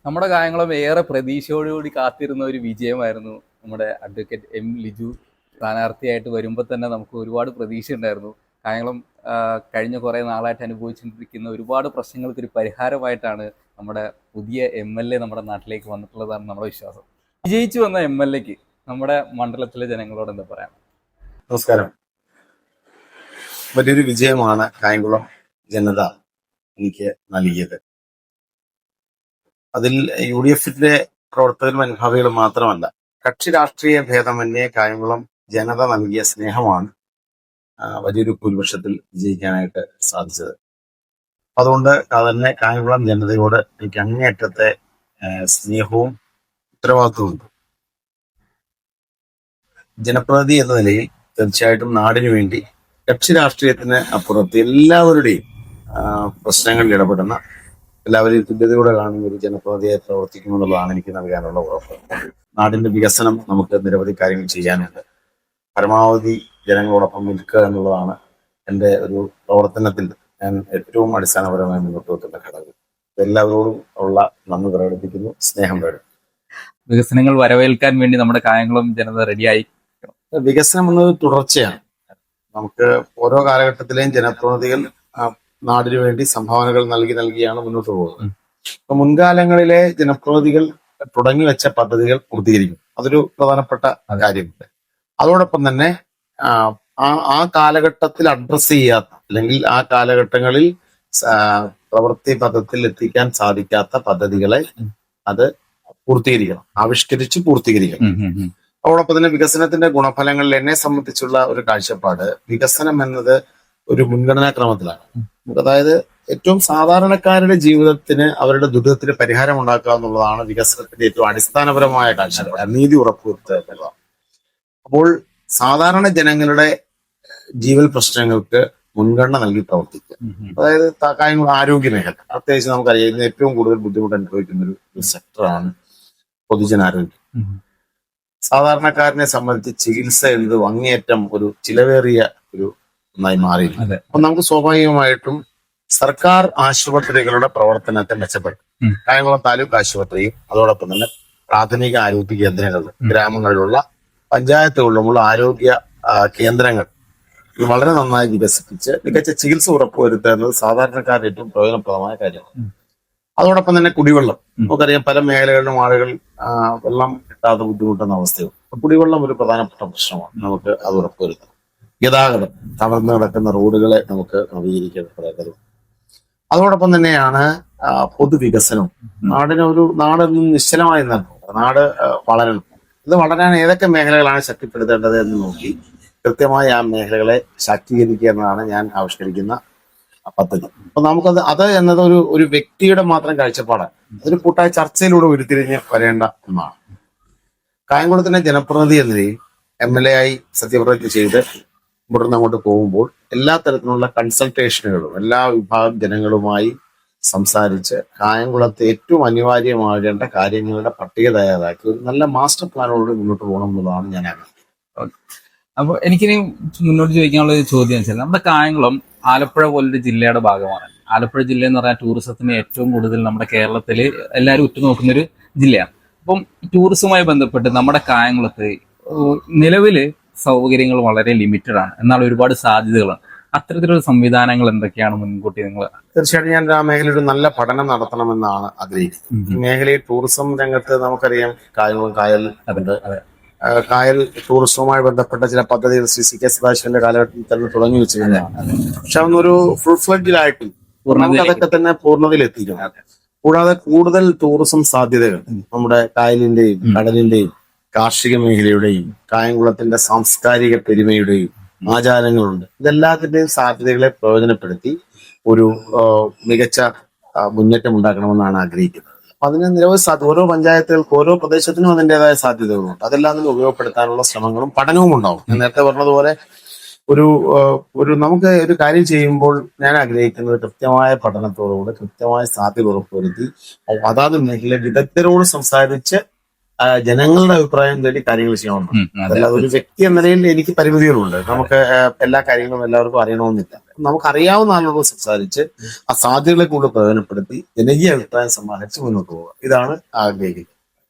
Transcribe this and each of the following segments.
നമ്മുടെ കായംകുളം ഏറെ പ്രതീക്ഷയോടുകൂടി കാത്തിരുന്ന ഒരു വിജയമായിരുന്നു. നമ്മുടെ അഡ്വക്കേറ്റ് എം ലിജു സ്ഥാനാർത്ഥിയായിട്ട് വരുമ്പോൾ തന്നെ നമുക്ക് ഒരുപാട് പ്രതീക്ഷ ഉണ്ടായിരുന്നു. കായംകുളം കഴിഞ്ഞ കുറേ നാളായിട്ട് അനുഭവിച്ചുകൊണ്ടിരിക്കുന്ന ഒരുപാട് പ്രശ്നങ്ങൾക്ക് ഒരു പരിഹാരമായിട്ടാണ് നമ്മുടെ പുതിയ എം എൽ എ നമ്മുടെ നാട്ടിലേക്ക് വന്നിട്ടുള്ളതാണ് നമ്മുടെ വിശ്വാസം. വിജയിച്ചു വന്ന എം എൽ എക്ക് നമ്മുടെ മണ്ഡലത്തിലെ ജനങ്ങളോട് എന്താ പറയാം? നമസ്കാരം. വലിയൊരു വിജയമാണ് കായംകുളം ജനത എനിക്ക് നൽകിയത്. അതിൽ UDF-ന്റെ പ്രവർത്തകരും അനുഭാവികളും മാത്രമല്ല, കക്ഷി രാഷ്ട്രീയ ഭേദമന്യേ കായംകുളം ജനത നൽകിയ സ്നേഹമാണ് വലിയൊരു ഭൂരിപക്ഷത്തിൽ വിജയിക്കാനായിട്ട് സാധിച്ചത്. അതുകൊണ്ട് തന്നെ കായംകുളം ജനതയോട് എനിക്ക് അങ്ങേയറ്റത്തെ സ്നേഹവും ഉത്തരവാദിത്വവും ഉണ്ട്. ജനപ്രതിനിധി എന്ന നിലയിൽ തീർച്ചയായിട്ടും നാടിനു വേണ്ടി കക്ഷി രാഷ്ട്രീയത്തിന് അപ്പുറത്ത് എല്ലാവരുടെയും പ്രശ്നങ്ങളിൽ ഇടപെടുന്ന, എല്ലാവരെയും തുല്യതയോടെ കാണുന്ന ഒരു ജനപ്രതിനിധിയായി പ്രവർത്തിക്കുമെന്നുള്ളതാണ് എനിക്ക് നൽകാനുള്ള ഉറപ്പ്. നാടിന്റെ വികസനം നമുക്ക് നിരവധി കാര്യങ്ങൾ ചെയ്യാനുണ്ട്. പരമാവധി ജനങ്ങളോടൊപ്പം നിൽക്കുക എന്നുള്ളതാണ് എൻ്റെ ഒരു പ്രവർത്തനത്തിൽ ഞാൻ ഏറ്റവും അടിസ്ഥാനപരമായി മുന്നോട്ട് വെക്കുന്ന ഘടകം. എല്ലാവരോടും ഉള്ള നന്ദി പ്രകടിപ്പിക്കുന്നു, സ്നേഹം പ്രകടിപ്പിക്കുന്നു. വികസനങ്ങൾ വരവേൽക്കാൻ വേണ്ടി നമ്മുടെ കായംകുളം ജനത റെഡിയായി. വികസനം എന്നത് തുടർച്ചയാണ്. നമുക്ക് ഓരോ കാലഘട്ടത്തിലെയും ജനപ്രതിനിധികൾ നാടിനു വേണ്ടി സംഭാവനകൾ നൽകിയാണ് മുന്നോട്ട് പോകുന്നത്. അപ്പൊ മുൻകാലങ്ങളിലെ ജനപ്രതിനിധികൾ തുടങ്ങി വെച്ച പദ്ധതികൾ പൂർത്തീകരിക്കും. അതൊരു പ്രധാനപ്പെട്ട കാര്യമുണ്ട്. അതോടൊപ്പം തന്നെ ആ കാലഘട്ടത്തിൽ അഡ്രസ് ചെയ്യാത്ത, അല്ലെങ്കിൽ ആ കാലഘട്ടങ്ങളിൽ പ്രവൃത്തി പദത്തിൽ എത്തിക്കാൻ സാധിക്കാത്ത പദ്ധതികളെ അത് പൂർത്തീകരിക്കണം, ആവിഷ്കരിച്ച് പൂർത്തീകരിക്കണം. അതോടൊപ്പം തന്നെ വികസനത്തിന്റെ ഗുണഫലങ്ങളിൽ എന്നെ സംബന്ധിച്ചുള്ള ഒരു കാഴ്ചപ്പാട്, വികസനം എന്നത് ഒരു മുൻഗണനാ ക്രമത്തിലാണ്. അതായത് ഏറ്റവും സാധാരണക്കാരുടെ ജീവിതത്തിന്, അവരുടെ ദുരിതത്തിന് പരിഹാരം ഉണ്ടാക്കുക എന്നുള്ളതാണ് വികസനത്തിന്റെ ഏറ്റവും അടിസ്ഥാനപരമായ കാഴ്ചപ്പാട്. നീതി ഉറപ്പുവരുത്തുക എന്നുള്ളതാണ്. അപ്പോൾ സാധാരണ ജനങ്ങളുടെ ജീവൽ പ്രശ്നങ്ങൾക്ക് മുൻഗണന നൽകി പ്രവർത്തിക്കുക. അതായത് കായംകുളം ആരോഗ്യ മേഖല പ്രത്യേകിച്ച് നമുക്കറിയാം, ഇന്ന് ഏറ്റവും കൂടുതൽ ബുദ്ധിമുട്ട് അനുഭവിക്കുന്ന ഒരു സെക്ടറാണ് പൊതുജനാരോഗ്യം. സാധാരണക്കാരനെ സംബന്ധിച്ച് ചികിത്സ എന്നത് അങ്ങേയറ്റം ഒരു ചിലവേറിയ ഒരു ഒന്നായി മാറി. അപ്പൊ നമുക്ക് സ്വാഭാവികമായിട്ടും സർക്കാർ ആശുപത്രികളുടെ പ്രവർത്തനത്തെ മെച്ചപ്പെടുത്തും. കായംകുളം താലൂക്ക് ആശുപത്രിയും അതോടൊപ്പം തന്നെ പ്രാഥമിക ആരോഗ്യ കേന്ദ്രങ്ങളും ഗ്രാമങ്ങളിലുള്ള പഞ്ചായത്തുകളിലുമുള്ള ആരോഗ്യ കേന്ദ്രങ്ങൾ വളരെ നന്നായി വികസിപ്പിച്ച് മികച്ച ചികിത്സ ഉറപ്പുവരുത്തുക എന്നത് സാധാരണക്കാരുടെ ഏറ്റവും പ്രയോജനപ്രദമായ കാര്യമാണ്. അതോടൊപ്പം തന്നെ കുടിവെള്ളം, നമുക്കറിയാം പല മേഖലകളിലും ആളുകൾ വെള്ളം കിട്ടാതെ ബുദ്ധിമുട്ടുന്ന അവസ്ഥയുണ്ട്. കുടിവെള്ളം ഒരു പ്രധാനപ്പെട്ട പ്രശ്നമാണ്. നമുക്ക് അത് ഉറപ്പുവരുത്തണം. ഗതാഗതം, തകർന്നു കിടക്കുന്ന റോഡുകളെ നമുക്ക് നവീകരിക്കേണ്ടത്. അതോടൊപ്പം തന്നെയാണ് പൊതുവികസനം. നാട് നിശ്ചലമായി നിൽക്കും. നാട് വളരണം. ഇത് വളരാൻ ഏതൊക്കെ മേഖലകളാണ് ശക്തിപ്പെടുത്തേണ്ടത് എന്ന് നോക്കി കൃത്യമായി ആ മേഖലകളെ ശാക്തീകരിക്കുക എന്നതാണ് ഞാൻ ആവിഷ്കരിക്കുന്ന പദ്ധതി. അപ്പൊ അത് എന്നത് ഒരു വ്യക്തിയുടെ മാത്രം കാഴ്ചപ്പാടാണ്. അതൊരു കൂട്ടായ ചർച്ചയിലൂടെ ഉരുത്തിരിഞ്ഞ് വരേണ്ട ഒന്നാണ്. കായംകുളത്തിന്റെ ജനപ്രതിനിധി എന്ന നിലയിൽ MLA ആയി സത്യപ്രതിജ്ഞ ചെയ്ത് ഇവിടുന്ന് അങ്ങോട്ട് പോകുമ്പോൾ എല്ലാ തരത്തിലുള്ള കൺസൾട്ടേഷനുകളും എല്ലാ വിഭാഗം ജനങ്ങളുമായി സംസാരിച്ച് കായംകുളത്തെ ഏറ്റവും അനിവാര്യമാകേണ്ട കാര്യങ്ങളുടെ പട്ടിക തയ്യാറാക്കി ഒരു നല്ല മാസ്റ്റർ പ്ലാനോട് മുന്നോട്ട് പോകണം എന്നുള്ളതാണ് ഞാൻ ആഗ്രഹിക്കുന്നത്. അപ്പോൾ എനിക്കിനി മുന്നോട്ട് ചോദിക്കാനുള്ള ഒരു ചോദ്യം വെച്ചാൽ, നമ്മുടെ കായംകുളം ആലപ്പുഴ പോലൊരു ജില്ലയുടെ ഭാഗമാണ്. ആലപ്പുഴ ജില്ല എന്ന് പറഞ്ഞാൽ ടൂറിസത്തിന് ഏറ്റവും കൂടുതൽ നമ്മുടെ കേരളത്തിൽ എല്ലാവരും ഉറ്റുനോക്കുന്നൊരു ജില്ലയാണ്. അപ്പം ടൂറിസവുമായി ബന്ധപ്പെട്ട് നമ്മുടെ കായംകുളത്ത് നിലവിൽ സൗകര്യങ്ങൾ വളരെ ലിമിറ്റഡ് ആണ്, എന്നാൽ ഒരുപാട് സാധ്യതകളാണ്. അത്തരത്തിലുള്ള സംവിധാനങ്ങൾ എന്തൊക്കെയാണ് മുൻകൂട്ടി നിങ്ങൾ? തീർച്ചയായിട്ടും ഞാൻ ആ മേഖലയിൽ ഒരു നല്ല പഠനം നടത്തണമെന്നാണ് ആഗ്രഹിക്കുന്നത്. ഈ മേഖലയിൽ ടൂറിസം രംഗത്ത് നമുക്കറിയാം കായംകുളം കായൽ ടൂറിസവുമായി ബന്ധപ്പെട്ട ചില പദ്ധതികൾ CK സദാശിവന്റെ കാലഘട്ടത്തിൽ തന്നെ തുടങ്ങി വെച്ചിരുന്നതാണ്. പക്ഷെ അതൊന്നൊരു ഫുൾ ഫ്ലെഡ്ജിലായിട്ട് അതൊക്കെ തന്നെ പൂർണ്ണതയിൽ എത്തിക്കണം. കൂടാതെ കൂടുതൽ ടൂറിസം സാധ്യതകൾ നമ്മുടെ കായലിന്റെയും കടലിന്റെയും കാർഷിക മേഖലയുടെയും കായംകുളത്തിന്റെ സാംസ്കാരിക പെരുമയുടെയും ആചാരങ്ങളുണ്ട്. ഇതെല്ലാത്തിന്റെയും സാധ്യതകളെ പ്രയോജനപ്പെടുത്തി ഒരു മികച്ച മുന്നേറ്റം ഉണ്ടാക്കണമെന്നാണ് ആഗ്രഹിക്കുന്നത്. അപ്പൊ അതിന് നിരവധി ഓരോ പഞ്ചായത്തുകൾക്ക്, ഓരോ പ്രദേശത്തിനും അതിൻ്റെതായ സാധ്യതകളുണ്ട്. അതെല്ലാം ഉപയോഗപ്പെടുത്താനുള്ള ശ്രമങ്ങളും പഠനവും ഉണ്ടാവും. ഞാൻ നേരത്തെ പറഞ്ഞതുപോലെ നമുക്ക് ഒരു കാര്യം ചെയ്യുമ്പോൾ ഞാൻ ആഗ്രഹിക്കുന്നത് കൃത്യമായ പഠനത്തോടുകൂടി കൃത്യമായ സാധ്യത ഉറപ്പുവരുത്തി അതാത് മേഖല വിദഗ്ധരോട് സംസാരിച്ച് ജനങ്ങളുടെ അഭിപ്രായം തേടി കാര്യങ്ങൾ ചെയ്യണമെന്ന്. അതല്ലാതെ ഒരു വ്യക്തി എന്ന നിലയിൽ എനിക്ക് പരിമിതികളുണ്ട്. നമുക്ക് എല്ലാ കാര്യങ്ങളും എല്ലാവർക്കും അറിയണമെന്നില്ല. നമുക്കറിയാവുന്ന ആളുകളോട് സംസാരിച്ച് ആ സാധ്യതകളെ കൂടുതൽ പ്രയോജനപ്പെടുത്തി ജനകീയ അഭിപ്രായം സമാഹരിച്ച് മുന്നോട്ട് പോവുക. ഇതാണ് ആഗ്രഹിക്കുന്നത്.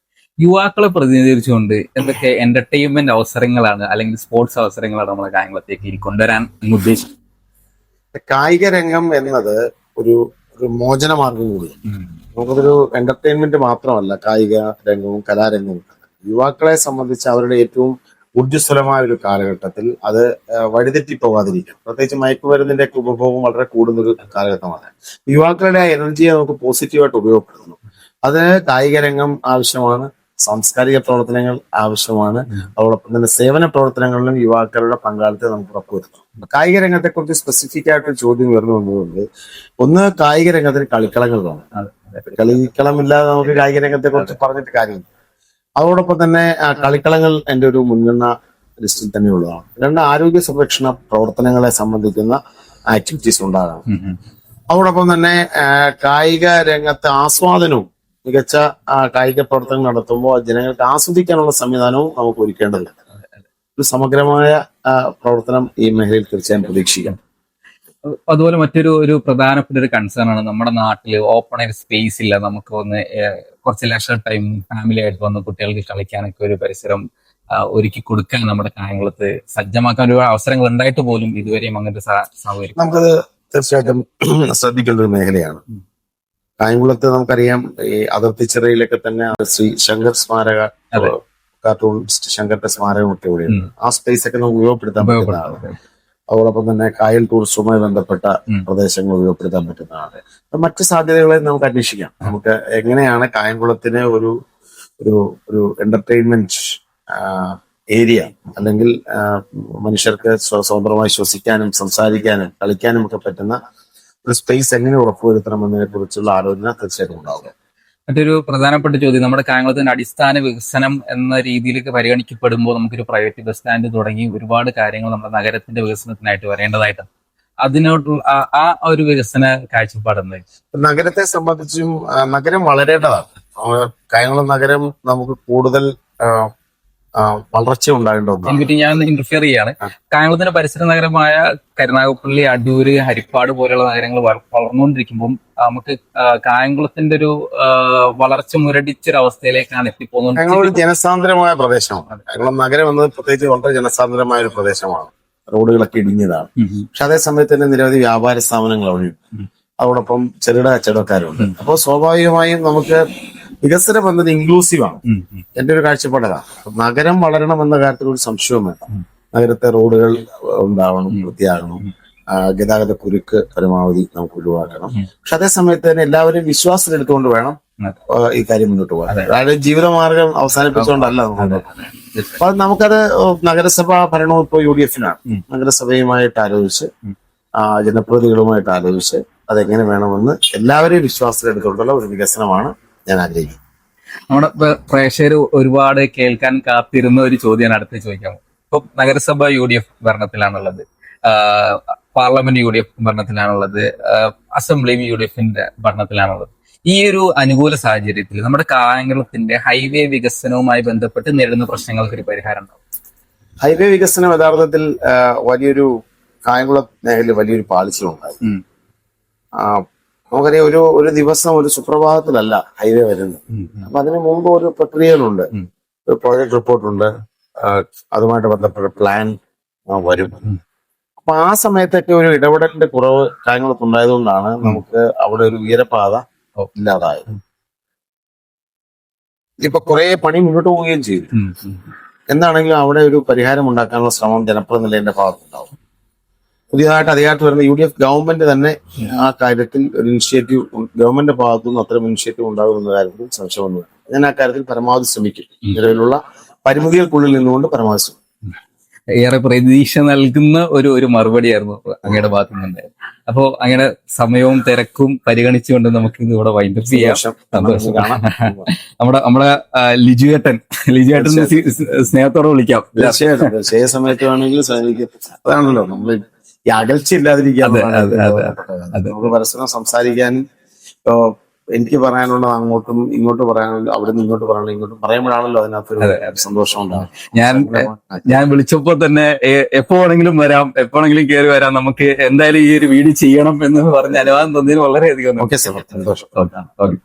യുവാക്കളെ പ്രതിനിധീകരിച്ചുകൊണ്ട് എന്തൊക്കെ എന്റർടൈൻമെന്റ് അവസരങ്ങളാണ് അല്ലെങ്കിൽ സ്പോർട്സ് അവസരങ്ങളാണ് നമ്മളെ കായംകുളത്തേക്ക് കൊണ്ടുവരാൻ ഉദ്ദേശിക്കുന്നത്? കായിക രംഗം എന്നത് ഒരു മോചന മാർഗം കൂടിയാണ്. നമുക്കതൊരു എന്റർടൈൻമെന്റ് മാത്രമല്ല. കായിക രംഗവും കലാരംഗവും യുവാക്കളെ സംബന്ധിച്ച് അവരുടെ ഏറ്റവും ഊർജ്ജസ്വലമായ ഒരു കാലഘട്ടത്തിൽ അത് വഴിതെറ്റിപ്പോകാതിരിക്കും. പ്രത്യേകിച്ച് മയക്കുമരുന്നിന്റെ ഒക്കെ ഉപഭോഗം വളരെ കൂടുന്ന ഒരു കാലഘട്ടമാണ്. യുവാക്കളുടെ ആ എനർജിയെ നമുക്ക് പോസിറ്റീവായിട്ട് ഉപയോഗപ്പെടുത്തുന്നു. അതിന് കായിക രംഗം ആവശ്യമാണ്, സാംസ്കാരിക പ്രവർത്തനങ്ങൾ ആവശ്യമാണ്. അതോടൊപ്പം തന്നെ സേവന പ്രവർത്തനങ്ങളിലും യുവാക്കളുടെ പങ്കാളിത്തം നമുക്ക് ഉറപ്പുവരുത്തണം. കായിക രംഗത്തെ കുറിച്ച് സ്പെസിഫിക് ആയിട്ട് ചോദ്യം ഉയർന്നു വന്നതുകൊണ്ട്, ഒന്ന് കായിക രംഗത്തിന് കളിക്കളങ്ങൾ വേണം. കളിക്കളമില്ലാതെ നമുക്ക് കായിക രംഗത്തെ കുറിച്ച് പറഞ്ഞിട്ട് കാര്യമില്ല. അതോടൊപ്പം തന്നെ കളിക്കളങ്ങൾ എൻ്റെ ഒരു മുൻഗണന ലിസ്റ്റിൽ തന്നെയുള്ളതാണ്. രണ്ട്, ആരോഗ്യ സംരക്ഷണ പ്രവർത്തനങ്ങളെ സംബന്ധിക്കുന്ന ആക്ടിവിറ്റീസ് ഉണ്ടാകണം. അതോടൊപ്പം തന്നെ കായിക രംഗത്തെ ആസ്വാദനവും മികച്ച കായിക പ്രവർത്തനങ്ങൾ നടത്തുമ്പോൾ ജനങ്ങൾക്ക് ആസ്വദിക്കാനുള്ള സംവിധാനവും നമുക്ക് ഒരുക്കേണ്ടതുണ്ട്. ഒരു സമഗ്രമായ പ്രവർത്തനം ഈ മേഖലയിൽ തീർച്ചയായും പ്രതീക്ഷിക്കാം. അതുപോലെ മറ്റൊരു പ്രധാനപ്പെട്ട ഒരു കൺസേൺ ആണ്, നമ്മുടെ നാട്ടില് ഓപ്പൺ എയർ സ്പേസ് ഇല്ല. നമുക്ക് ഒന്ന് കുറച്ച് ലെഷർ ടൈം ഫാമിലി ആയിട്ട് വന്ന് കുട്ടികൾക്ക് കളിക്കാനൊക്കെ ഒരു പരിസരം ഒരുക്കി കൊടുക്കാൻ നമ്മുടെ കായംകുളത്ത് സജ്ജമാക്കാൻ ഒരു അവസരങ്ങൾ ഉണ്ടായിട്ട് പോലും ഇതുവരെയും അങ്ങനത്തെ സൗകര്യം നമുക്കത് തീർച്ചയായിട്ടും ശ്രദ്ധിക്കേണ്ട ഒരു മേഖലയാണ്. കായംകുളത്ത് നമുക്കറിയാം, ഈ അതിർത്തി ചിറയിലൊക്കെ തന്നെ ശ്രീ ശങ്കർ സ്മാരക, കാർട്ടൂണിസ്റ്റ് ശങ്കറിന്റെ സ്മാരകമൊക്കെ ഇവിടെയുണ്ട്. ആ സ്പേസ് ഒക്കെ നമുക്ക് ഉപയോഗപ്പെടുത്താൻ പറ്റുന്നതാണ്. അതോടൊപ്പം തന്നെ കായൽ ടൂറിസവുമായി ബന്ധപ്പെട്ട പ്രദേശങ്ങൾ ഉപയോഗപ്പെടുത്താൻ പറ്റുന്നതാണ്. മറ്റ് സാധ്യതകളെ നമുക്ക് അന്വേഷിക്കാം. നമുക്ക് എങ്ങനെയാണ് കായംകുളത്തിന് ഒരു ഒരു എന്റർടൈൻമെന്റ് ഏരിയ, അല്ലെങ്കിൽ മനുഷ്യർക്ക് സ്വതന്ത്രമായി ശ്വസിക്കാനും സംസാരിക്കാനും കളിക്കാനും ഒക്കെ പറ്റുന്ന ഒരു സ്പേസ് എങ്ങനെ ഉറപ്പുവരുത്തണം എന്നതിനെ കുറിച്ചുള്ള ആലോചന തീർച്ചയായിട്ടും ഉണ്ടാവുക. മറ്റൊരു പ്രധാനപ്പെട്ട ചോദ്യം, നമ്മുടെ കായംകുളത്തിന്റെ അടിസ്ഥാന വികസനം എന്ന രീതിയിലേക്ക് പരിഗണിക്കപ്പെടുമ്പോൾ നമുക്കൊരു പ്രൈവറ്റ് ബസ് സ്റ്റാൻഡ് തുടങ്ങി ഒരുപാട് കാര്യങ്ങൾ നമ്മുടെ നഗരത്തിന്റെ വികസനത്തിനായിട്ട് വരേണ്ടതായിട്ടാണ്. അതിനോട്ടുള്ള ആ ഒരു വികസന കാഴ്ചപ്പാടെന്ന് നഗരത്തെ സംബന്ധിച്ചും നഗരം വളരേണ്ടതാണ്. കായംകുളം നഗരം നമുക്ക് കൂടുതൽ വളർച്ച ഉണ്ടാകേണ്ടത്. ഞാൻ ഇന്റർഫിയർ ചെയ്യാണ്. കായംകുളത്തിന്റെ പരിസര നഗരമായ കരുനാഗപ്പള്ളി, അടൂര്, ഹരിപ്പാട് പോലെയുള്ള നഗരങ്ങൾ വളർന്നുകൊണ്ടിരിക്കുമ്പോൾ നമുക്ക് കായംകുളത്തിന്റെ ഒരു വളർച്ച മുരടിച്ചൊരവസ്ഥയിലേക്കാണ് എത്തിപ്പോകുന്നത്. കായംകുളം ജനസാന്ദ്രമായ പ്രദേശമാണ്. കായംകുളം നഗരം എന്നത് പ്രത്യേകിച്ച് വളരെ ജനസാന്ദ്രമായ ഒരു പ്രദേശമാണ്. റോഡുകളൊക്കെ ഇടിഞ്ഞതാണ്. പക്ഷെ അതേ സമയത്ത് തന്നെ നിരവധി വ്യാപാര സ്ഥാപനങ്ങൾ അവിടെയുണ്ട്. അതോടൊപ്പം ചെറുകിട കച്ചവടക്കാരുണ്ട്. അപ്പോൾ സ്വാഭാവികമായും നമുക്ക് വികസനം എന്നത് ഇൻക്ലൂസീവ് ആണ്. എന്റെ ഒരു കാഴ്ചപ്പാടതാണ്. നഗരം വളരണം എന്ന കാര്യത്തിൽ ഒരു സംശയവും വേണ്ട. നഗരത്തെ റോഡുകൾ ഉണ്ടാവണം, വൃത്തിയാകണം, ഗതാഗത കുരുക്ക് പരമാവധി നമുക്ക് ഒഴിവാക്കണം. പക്ഷെ അതേ സമയത്ത് തന്നെ എല്ലാവരും വിശ്വാസത്തിലെടുത്തുകൊണ്ട് വേണം ഈ കാര്യം മുന്നോട്ട് പോകാൻ. അതായത് ജീവിതമാർഗം അവസാനിപ്പിച്ചുകൊണ്ടല്ല നമുക്ക്. അപ്പൊ നമുക്കത് നഗരസഭാ ഭരണവും ഇപ്പോൾ UDF-നാണ്. നഗരസഭയുമായിട്ട് ആലോചിച്ച് ജനപ്രതിനിധികളുമായിട്ട് ആലോചിച്ച് അതെങ്ങനെ വേണമെന്ന് എല്ലാവരെയും വിശ്വാസത്തിലെടുത്തുകൊണ്ടുള്ള ഒരു വികസനമാണ് ഞാൻ ആഗ്രഹിക്കുന്നത്. നമ്മുടെ പ്രേക്ഷകർ ഒരുപാട് കേൾക്കാൻ കാത്തിരുന്ന ഒരു ചോദ്യമാണ് അടുത്ത് ചോദിക്കാൻ. ഇപ്പൊ നഗരസഭ UDF ഭരണത്തിലാണുള്ളത്, പാർലമെന്റ് UDF ഭരണത്തിലാണുള്ളത്, അസംബ്ലിയും UDF-ന്റെ ഭരണത്തിലാണുള്ളത്. ഈ ഒരു അനുകൂല സാഹചര്യത്തിൽ നമ്മുടെ കായംകുളത്തിന്റെ ഹൈവേ വികസനവുമായി ബന്ധപ്പെട്ട് നേരിടുന്ന പ്രശ്നങ്ങൾക്ക് ഒരു പരിഹാരം ഉണ്ടാവും? ഹൈവേ വികസനം യഥാർത്ഥത്തിൽ വലിയൊരു കായംകുളം മേഖലയിൽ വലിയൊരു പാളിച്ചലുണ്ടായി. നമുക്കറിയാം, ഒരു ദിവസം ഒരു സുപ്രഭാതത്തിലല്ല ഹൈവേ വരുന്നത്. അപ്പൊ അതിന് മുമ്പ് ഒരു പ്രക്രിയകളുണ്ട്, ഒരു പ്രോജക്ട് റിപ്പോർട്ടുണ്ട്, അതുമായിട്ട് ബന്ധപ്പെട്ട പ്ലാൻ വരും. അപ്പൊ ആ സമയത്തൊക്കെ ഒരു ഇടപെടലിന്റെ കുറവ് കായംകുളത്ത് ഉണ്ടായതുകൊണ്ടാണ് നമുക്ക് അവിടെ ഒരു ഉയരപാത ഇല്ലാതായത്. ഇപ്പൊ കുറെ പണി മുന്നോട്ട് പോവുകയും ചെയ്തു. എന്താണെങ്കിലും അവിടെ ഒരു പരിഹാരം ഉണ്ടാക്കാനുള്ള ശ്രമം ജനപ്രതിനിധിയുടെ ഭാഗത്തുണ്ടാവും. പുതിയതായിട്ട് അധികാരത്തിൽ വരുന്ന UDF ഗവൺമെന്റ് തന്നെ ആ കാര്യത്തിൽ ഒരു ഇനിഷ്യേറ്റീവ്, ഗവൺമെന്റിന്റെ ഭാഗത്തുനിന്ന് അത്തരം ഇനിഷ്യേറ്റീവ് ഉണ്ടാകുമെന്ന കാര്യത്തിൽ സംശയമൊന്നും വേണം. ഞാൻ ആ കാര്യത്തിൽ പരമാവധി ശ്രമിക്കും. നിലവിലുള്ള പരിമിതികൾക്കുള്ളിൽ നിന്നുകൊണ്ട് പരമാവധി ശ്രമിക്കും. ഏറെ പ്രതീക്ഷ നൽകുന്ന ഒരു മറുപടിയായിരുന്നു അങ്ങയുടെ ഭാഗത്തു നിന്നുണ്ടായത്. അപ്പോ അങ്ങനെ സമയവും തിരക്കും പരിഗണിച്ചുകൊണ്ട് നമുക്ക് ഇത് ഇവിടെ വൈൻഡപ്പ് ചെയ്യാം. സന്തോഷം. നമ്മുടെ ലിജുവേട്ടൻ സ്നേഹത്തോടെ വിളിക്കാം. തീർച്ചയായിട്ടും സമയത്ത് വേണമെങ്കിൽ അതാണല്ലോ നമ്മൾ ഈ അകൽച്ച ഇല്ലാതിരിക്കാൻ, നമുക്ക് പരസ്പരം സംസാരിക്കാനും എനിക്ക് പറയാനുള്ളത് അങ്ങോട്ടും ഇങ്ങോട്ട് പറയാനുള്ളത്, അവിടെ നിന്ന് ഇങ്ങോട്ട് പറയാനുള്ളത് ഇങ്ങോട്ടും പറയുമ്പോഴാണല്ലോ അതിനകത്തൊരു സന്തോഷം ഉണ്ടാവും. ഞാൻ വിളിച്ചപ്പോ തന്നെ എപ്പോ വേണമെങ്കിലും വരാം, എപ്പോ വേണമെങ്കിലും കയറി വരാം, നമുക്ക് എന്തായാലും ഈ ഒരു വീഡിയോ ചെയ്യണം എന്ന് പറഞ്ഞ് അനുവാദം തന്നതിന് വളരെയധികം ഓക്കെ സാർ, സന്തോഷം. ഓക്കെ.